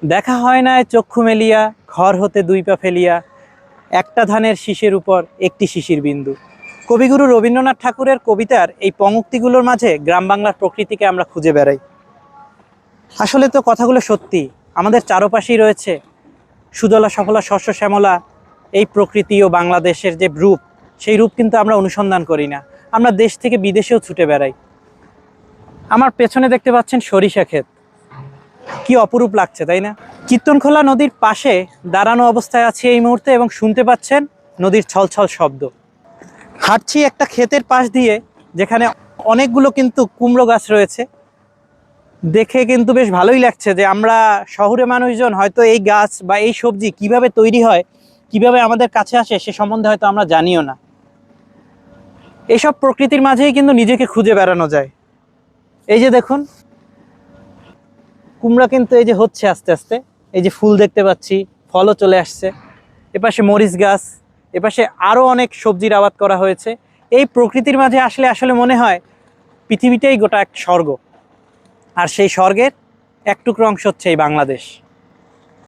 দেখা হয় না চক্ষু মেলিয়া, ঘর হতে দুই পা ফেলিয়া, একটা ধানের শীষের উপর একটি শিশির বিন্দু। কবিগুরু রবীন্দ্রনাথ ঠাকুরের কবিতার এই পঙক্তিগুলোর মাঝে গ্রাম বাংলার প্রকৃতিকে আমরা খুঁজে বেড়াই। আসলে তো কথাগুলো সত্যি, আমাদের চারপাশেই রয়েছে সুজলা সফলা শস্য শ্যামলা এই প্রকৃতি ও বাংলাদেশের যে রূপ, সেই রূপ কিন্তু আমরা অনুসন্ধান করি না। আমরা দেশ থেকে বিদেশেও ছুটে বেড়াই। আমার পেছনে দেখতে পাচ্ছেন সরিষা ক্ষেত, কি অপরূপ লাগছে তাই না? কীর্তনখোলা নদীর পাশে দাঁড়ানো অবস্থায় আছি এই মুহূর্তে এবং শুনতে পাচ্ছেন নদীর ছলছল শব্দ। হাঁটছি একটা ক্ষেতের পাশ দিয়ে, যেখানে অনেকগুলো কিন্তু কুমড়ো গাছ রয়েছে। দেখে কিন্তু বেশ ভালোই লাগছে যে আমরা শহুরে মানুষজন হয়তো এই গাছ বা এই সবজি কিভাবে তৈরি হয়, কিভাবে আমাদের কাছে আসে সে সম্বন্ধে হয়তো আমরা জানিও না। এসব প্রকৃতির মাঝেই কিন্তু নিজেকে খুঁজে বেড়ানো যায়। এই যে দেখুন, কুমড়া কিন্তু এই যে হচ্ছে আস্তে আস্তে, এই যে ফুল দেখতে পাচ্ছি, ফলও চলে আসছে। এপাশে মরিচ গাছ, এপাশে আরও অনেক সবজির আবাদ করা হয়েছে। এই প্রকৃতির মাঝে আসলে আসলে মনে হয় পৃথিবীটাই গোটা এক স্বর্গ। আর সেই স্বর্গের এক টুকরো অংশ হচ্ছে এই বাংলাদেশ।